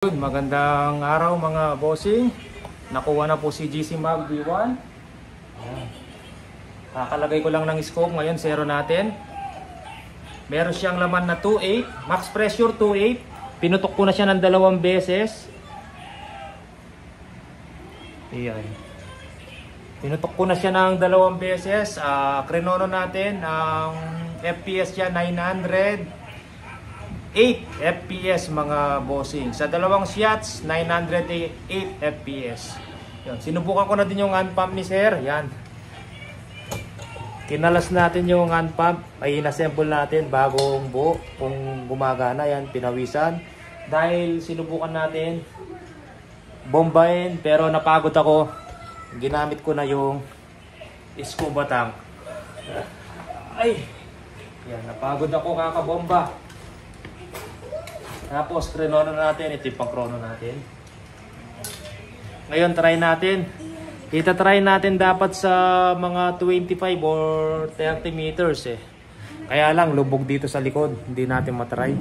Magandang araw mga bossing. Nakuha na po si GC Mag V1. Ayan. Kakalagay ko lang ng scope ngayon, zero natin. Meron siyang laman na 2.8, max pressure 2.8. Pinutok ko na siya ng 2 beses. Ayan. Pinutok ko na siya ng 2 beses. Krenono natin ang FPS niya 908 FPS mga bossing. Sa dalawang shots, 908 FPS. Yan. Sinubukan ko na din yung hand pump ni sir. Yan. Kinalas natin yung hand pump. Ay inassemble natin bagong buo. Kung gumagana yan, pinawisan. Dahil sinubukan natin bombahin, pero napagod ako. Ginamit ko na yung scuba tank. Ay! Yan, napagod ako kakabomba. Tapos, krenono natin. Ito yung pang-krono natin. Ngayon, try natin. Ita-try natin dapat sa mga 25 or 30 meters eh. Kaya lang, lubog dito sa likod. Hindi natin matry.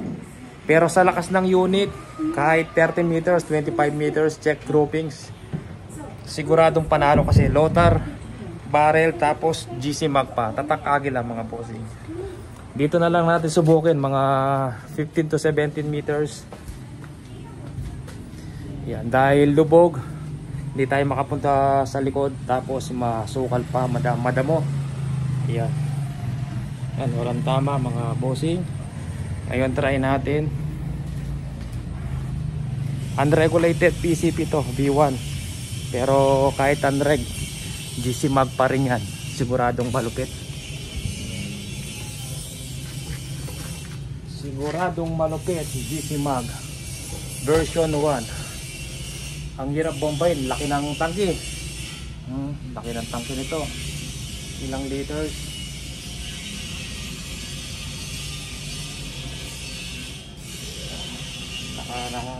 Pero sa lakas ng unit, kahit 30 meters, 25 meters, check groupings. Siguradong panalo kasi lotar, barrel, tapos GC Mag pa. Tatak agila mga bossing. Dito na lang natin subukin mga 15 to 17 meters. Yan, dahil lubog, hindi tayo makapunta sa likod, tapos masukal pa, madamo. Yan. Yan, walang tama mga bossing. Ngayon try natin. Unregulated PCP to, V1. Pero kahit unreg, GC Mag pa rin yan. Siguradong malupit. Siguradong malupit si GC Mag version 1. Ang hirap bombayin, laki ng tangke. Laki ng tangke nito. Ilang liters?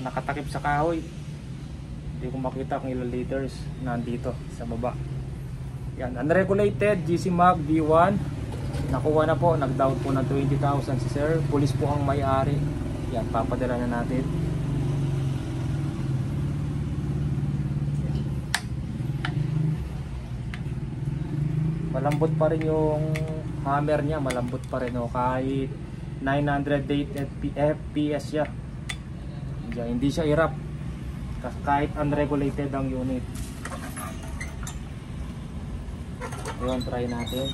Nakatakip sa kahoy. Hindi ko makita kung ilang liters nandito sa baba. Yan, unregulated GC Mag V1. Nakuha na po, nag-down po ng 20,000 si sir. Pulis po ang may-ari. Yan, papadala na natin. Malambot pa rin yung hammer niya, malambot pa rin kahit 908 FPS siya. Yan, hindi siya hirap kahit unregulated ang unit. Ayun, try natin.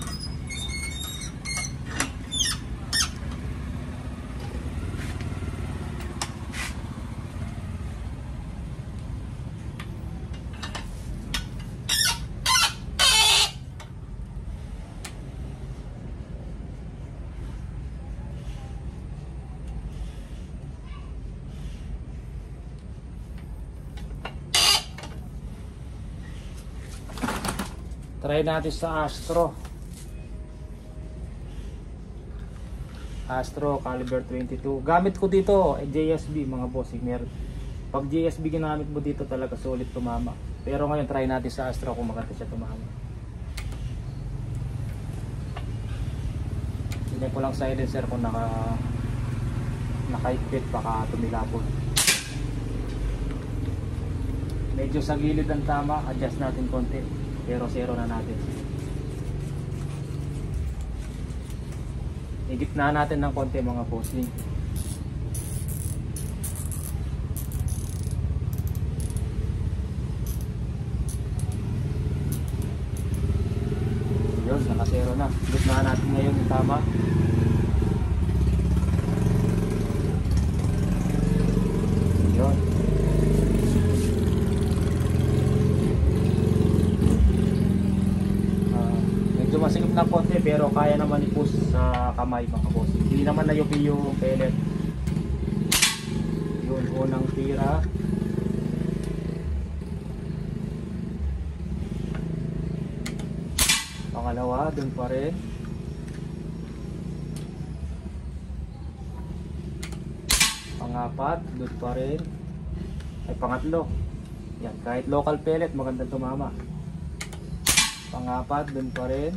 Try natin sa Astro caliber 22. Gamit ko dito JSB mga bossing. Pag JSB ginamit mo dito talaga solid tumama. Pero ngayon try natin sa Astro kung maganda siya tumama. Hindi ko lang silencer kung naka-higpit baka tumilapon. Medyo sa gilid ang tama, adjust natin konti. Pero zero na natin. Igitna natin ng konti mga bossing. Yun, naka-zero na. Igitna natin ngayon yung tama. Yun. Masikip na konti pero kaya naman i-push sa kamay mga boss. Hindi naman nayupi yung pellet. Yun, unang tira. Pangalawa, dun pa rin. Pangapat, dun pa rin. Ay, pangatlo. Yan, kahit local pellet magandang tumama. Pangapat, dun pa rin.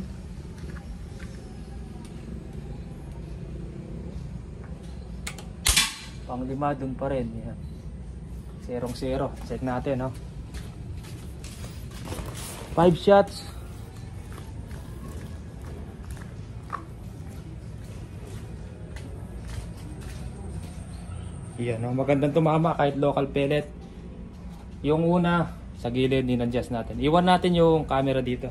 Panglima, dun pa rin. Yan. 0-0. Check natin, no? 5 shots. Yan, no? Magandang tumama kahit local pellet. Yung una sa gilid, in-adjust natin. Iwan natin yung camera dito.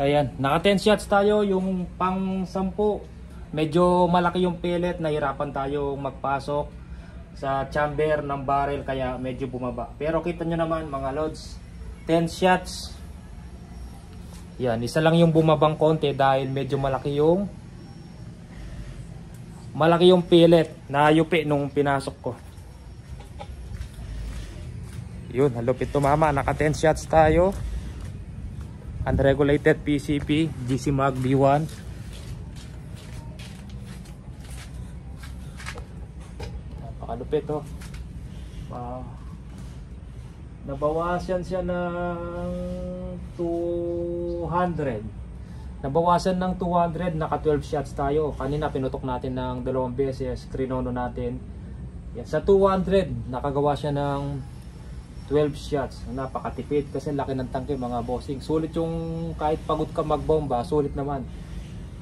Ayan, naka 10 shots tayo. Yung pang 10, medyo malaki yung pellet, nahirapan tayo magpasok sa chamber ng barrel, kaya medyo bumaba. Pero kita nyo naman mga lods, 10 shots. Yan, isa lang yung bumabang konti dahil medyo malaki yung pellet na yupi nung pinasok ko. Yun, halupit tumama. Naka 10 shots tayo. Unregulated PCP GC Mag B1. Napakalupit, oh. Nabawasan siya ng 200. Nabawasan ng 200, naka 12 shots tayo. Kanina pinutok natin ng 2 beses, krinono natin. Yan, sa 200 nakagawa siya ng 12 shots. Napakatipid kasi laki ng tangke mga bossing. Sulit yung kahit pagod ka magbomba, sulit naman.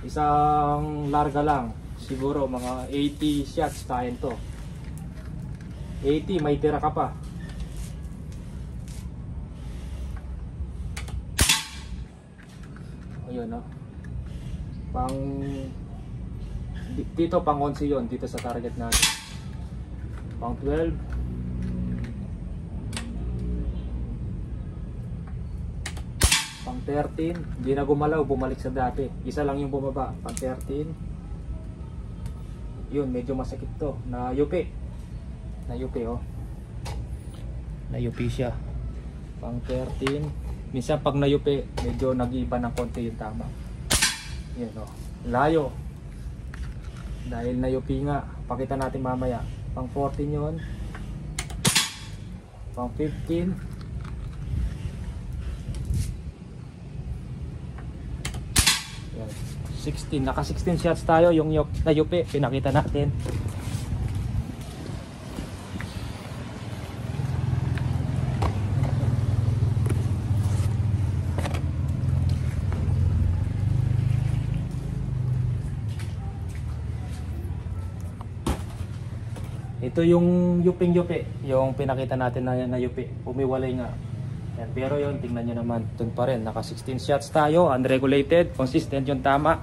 Isang larga lang, siguro mga 80 shots tayo to. 80, may tira ka pa. Ayun, no? Dito pang 11 yun, dito sa target natin. Pang 12. Pang 13, hindi na gumalaw, bumalik sa dati. Isa lang yung bumaba, pang 13. Yun, medyo masakit to. Nayupi, oh. Nayupi siya. Pang 13. Minsan pag nayupi, medyo nag-iba ng konti yung tama. Yan, oh. Layo. Dahil nayupi nga, pakita natin mamaya. Pang 14 yun. Pang 15. Yan. 16. Naka 16 shots tayo. Yung nayupi, pinakita natin. Ito yung yuping-yupi, yung pinakita natin na yupi, umiwalay nga. Yan, pero yun, tingnan nyo naman, dun pa rin, naka 16 shots tayo, unregulated, consistent yung tama.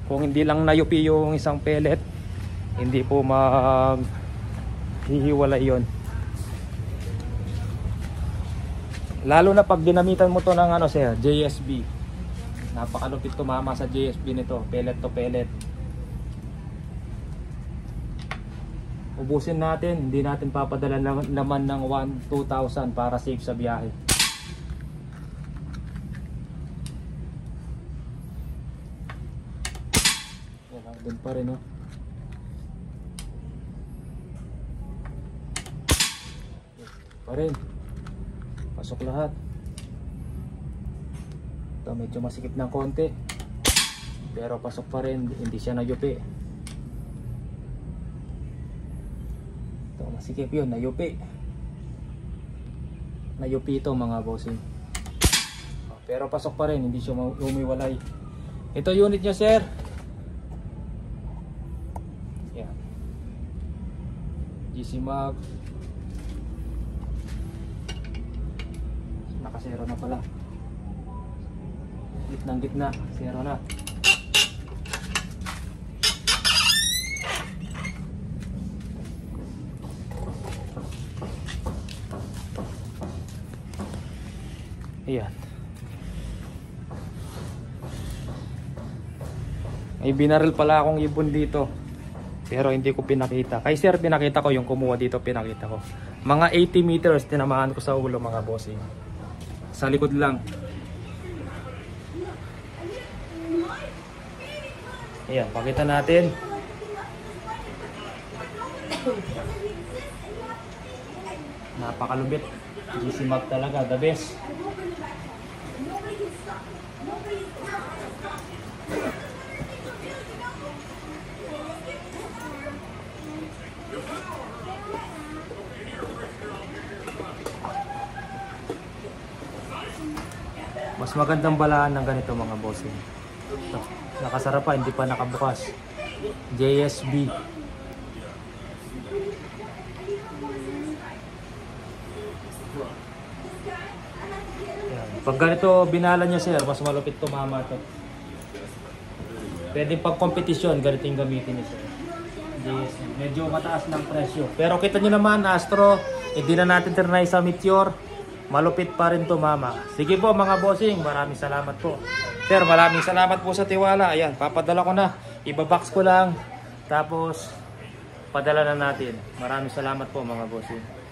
Kung hindi lang nayupi yung isang pellet, hindi po hihiwalay yun. Lalo na pag dinamitan mo to ng ano, sir, JSB. Napakalupit tumama sa JSB nito, pellet to pellet. Ubusin natin, hindi natin papadala naman ng 1,000-2,000 para safe sa biyahe. Yan, doon pa rin, oh. Pa rin. Pasok lahat. Ito medyo masikip ng konti, pero pasok pa rin, hindi siya nagyupi. Masikip yun, nayupi. Nayupi ito mga bossing. Pero pasok pa rin, hindi siya umiwalay. Ito unit niya, sir. Yan. GC Mag. Naka-zero na pala. Gitnang gitna, zero na. Ayan. May binaril pala akong ibon dito. Pero hindi ko pinakita. Kay sir pinakita ko, yung kumuha dito pinakita ko. Mga 80 meters tinamaan ko sa ulo mga bossing. Sa likod lang. Ayan, pakita natin. Napakalupit. GC Mag talaga, the best. Mas magandang balaan ng ganito mga bossing. Ito, nakasara pa, hindi pa nakabukas. JSB. Yan. Pag ganito binala niya sir, mas malupit tumama to. Pwede pag kompetisyon, ganito yung gamitin niya sir. JSB. Medyo mataas ng presyo. Pero kita nyo naman, Astro, hindi na natin trinay sa Meteor. Malupit pa rin tumama. Sige po mga bossing, maraming salamat po. Sir, maraming salamat po sa tiwala. Ayan, papadala ko na. Ibabox ko lang. Tapos, padala na natin. Maraming salamat po mga bossing.